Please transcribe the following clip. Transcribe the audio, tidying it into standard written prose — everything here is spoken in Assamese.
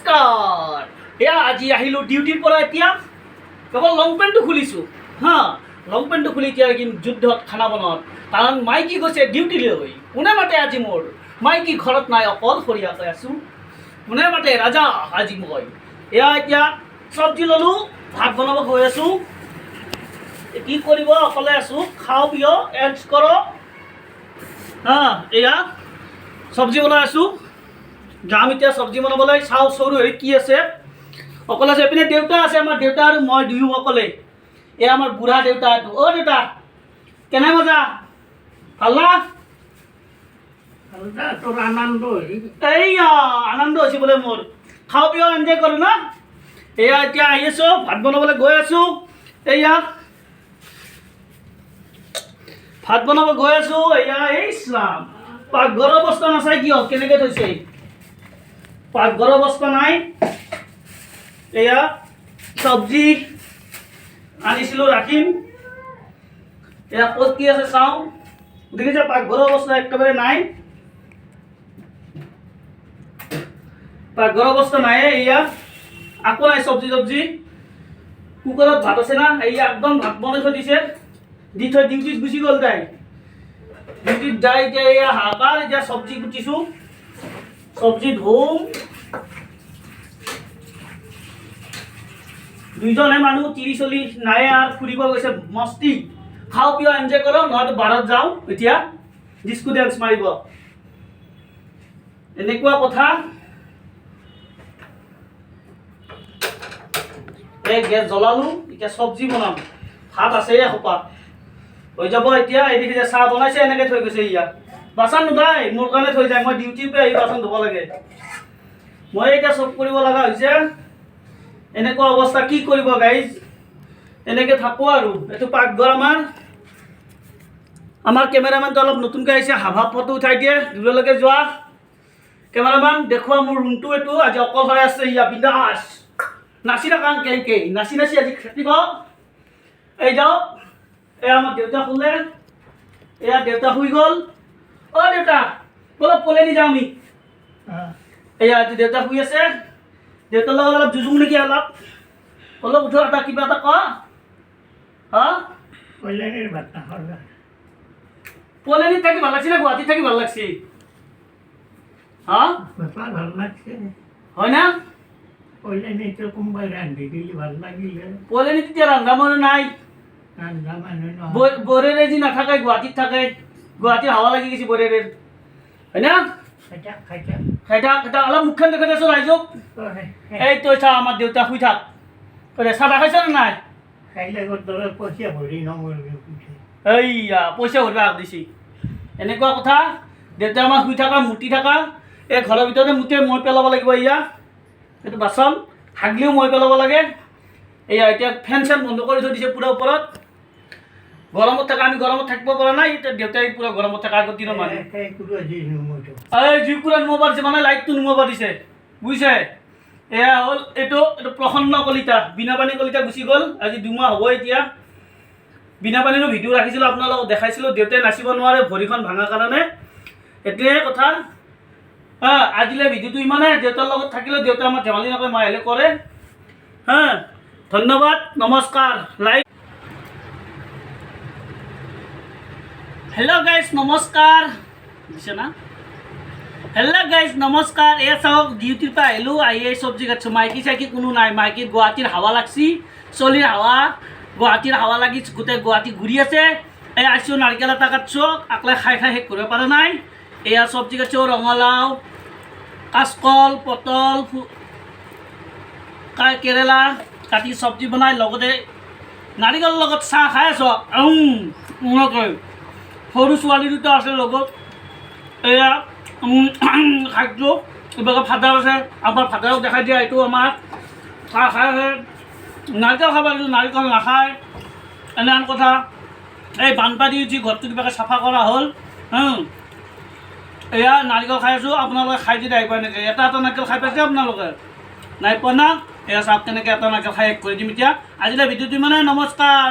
নমস্কাৰ এয়া আজি আহিলোঁ ডিউটিৰ পৰা এতিয়া কেৱল লং পেণ্টটো খুলিছোঁ হা লং পেণ্টটো খুলি এতিয়া যুদ্ধত খানা বনাওঁত কাৰণ মাইকী গৈছে ডিউটিলৈ কোনে মাতে আজি মোৰ মাইকী ঘৰত নাই অকলশৰীয়াকৈ আছোঁ কোনে মাতে ৰাজা আজি মই এয়া এতিয়া চব্জি ল'লোঁ ভাত বনাব গৈ আছোঁ কি কৰিব অকলে আছোঁ খাওঁ পিয় এঞ্জ কৰক হা এয়া চব্জি বনাই আছোঁ যাম এতিয়া চব্জি বনাবলৈ চাওঁ সৰু হেৰি কি আছে অকলে আছে এইপিনে দেউতা আছে আমাৰ দেউতা আৰু মই দুয়ো অকলে এয়া আমাৰ বুঢ়া দেউতা এইটো অ' দেউতা কেনে মজা ভাল না তোৰ আনন্দ এইয়া আনন্দ হৈছে বোলে মোৰ খাওঁ পিয় এনজয় কৰোঁ না এয়া এতিয়া আহি আছোঁ ভাত বনাবলৈ গৈ আছোঁ এয়া ভাত বনাব গৈ আছোঁ এয়া এই ইছলাম পাকঘৰৰ অৱস্থা নাচাই কিয় কেনেকৈ থৈছে পাকঘৰৰ অৱস্থা নাই এয়া চব্জি আনিছিলোঁ ৰাখিম এয়া ক'ত কি আছে চাওঁ দেখিছে পাকঘৰৰ অৱস্থা একেবাৰে নাই পাকঘৰৰ অৱস্থা নাই এয়া আকৌ নাই চব্জি কুকাৰত ভাত আছে না এয়া একদম ভাত বনাই থৈ দিছে দি থৈ ডিউটিত গুচি গ'ল তাই ডিউটিত যাই এতিয়া এয়া হাকাৰ এতিয়া চব্জি কুটিছোঁ চব্জি ধুম দুইজনে মানুহ 30-40 নাই আৰু ফুৰিব গৈছে মস্তি খাওঁ পিয় এনজয় কৰোঁ নহয়তো বাৰত যাওঁ এতিয়া ডিস্কো ডেন্স মাৰিব এনেকুৱা কথা এই গেছ জ্বলালোঁ এতিয়া চব্জি বনাম ভাত আছে এসোপা হৈ যাব এতিয়া এদিকে যে চাহ বনাইছে এনেকৈ থৈ গৈছে ইয়াত বাচন নোধাই মোৰ কাৰণে থৈ যায় মই ডিউটিৰ পৰা আহি বাচন ধুব লাগে মই এতিয়া চব কৰিব লগা হৈছে এনেকুৱা অৱস্থা কি কৰিব গাইজ এনেকৈ থাকোঁ আৰু এইটো পাকঘৰ আমাৰ কেমেৰামেনটো অলপ নতুনকৈ আহিছে হাভা ফটো উঠাই দিয়ে দূৰলৈকে যোৱা কেমেৰামেন দেখুওৱা মোৰ ৰুমটো এইটো আজি অকলশৰে আছে ইয়া বিন্দাছ নাচি থাকা কেনেকৈ নাচি আজি খেতিব এই যাওক এয়া আমাৰ দেউতা শুলে এয়া দেউতা শুই গ'ল অ' দেউতা অলপ পলেনি যাওঁ আমি এয়া দেউতা শুই আছে দেউতাৰ লগত অলপ যুঁজোঁ নেকি অলপ উঠো এটা কিবা এটা কোৱা হা পলেনিত থাকি ভাল লাগছে না গুৱাহাটীত থাকি ভাল লাগছে হা হয় না পলেনিত এতিয়া ৰন্ধা মানুহ নাই বৰেৰে যি নাথাকে গুৱাহাটীত থাকে গুৱাহাটীৰ হাৱা লাগি গৈছে বৰেৰে হয় না খাইটা অলপ মুখখন দেখাই দেচোন ৰাইজক এই তই চা আমাৰ দেউতা শুই থাক চাহ তাহ খাইছ নে নাই এইয়া পইচা ভৰিব আগ দিছি এনেকুৱা কথা দেউতা আমাৰ শুই থাকা মুতি থাকা এই ঘৰৰ ভিতৰতে মুতে মই পেলাব লাগিব এয়া এইটো বাচন হাগলিও মই পেলাব লাগে এয়া এতিয়া ফেন চেন বন্ধ কৰি থৈ দিছে পূৰা ওপৰত গৰমত থকা আমি গৰমত থাকিব পৰা নাই এতিয়া দেউতাই পূৰা গৰমত থকা আগৰ দিনৰ মানুহ এই জুইকুৰা নুমাব পাৰিছে মানে লাইটটো নুমাব দিছে বুজিছে এয়া হ'ল এইটো প্ৰসন্ন কলিতা বীণাপানী কলিতা গুচি গ'ল আজি 2 মাহ হ'ব এতিয়া বীণাপানীৰো ভিডিঅ' ৰাখিছিলোঁ আপোনালোকক দেখাইছিলোঁ দেউতাই নাচিব নোৱাৰে ভৰিখন ভাঙাৰ কাৰণে এইটোৱে কথা আজিলৈ ভিডিঅ'টো ইমানেই দেউতাৰ লগত থাকিলে দেউতাই আমাৰ ধেমালি নকৰে মই আহিলে কৰে ধন্যবাদ নমস্কাৰ লাইক হেল্ল' গাইজ নমস্কাৰ দিছে না হেল্ল' গাইজ নমস্কাৰ এয়া চাওক ডিউটিৰ পৰা আহিলোঁ আহি এই চব্জি কাটিছোঁ মাইকী চাইকী কোনো নাই মাইকীৰ গুৱাহাটীৰ হাৱা লাগছি চলিৰ হাৱা গুৱাহাটীৰ হাৱা লাগি গোটেই গুৱাহাটী ঘূৰি আছে এই আহিছোঁ নাৰিকল এটা কাটিছোঁ আকলাই খাই শেষ কৰিব পৰা নাই এয়া চব্জি কাটিছোঁ ৰঙালাও কাচকল পটল কেৰেলা কাটি চব্জি বনাই লগতে নাৰিকলৰ লগত চাহ খাই আছোঁ সৰু ছোৱালী দুটা আছে লগত এয়া খাদ্য এইভাগে ফাদাৰ আছে আমাৰ ফাদাৰক দেখাই দিয়া এইটো আমাৰ চাহ খাই আছে নাৰিকল খাব লাগিব নাৰিকল নাখায় এনেহেন কথা এই বানপানী উঠি ঘৰটো কিবাকৈ চাফা কৰা হ'ল এয়া নাৰিকল খাই আছোঁ আপোনালোকে খাই যদি আহি পায় নেকি এটা নাৰিকল খাই পাইছে আপোনালোকে নাই পোৱা না এয়া চাওক তেনেকৈ এটা নাৰিকল খাই শেষ কৰি দিম এতিয়া আজিলৈ ভিডিঅ'টো ইমানেই নমস্কাৰ।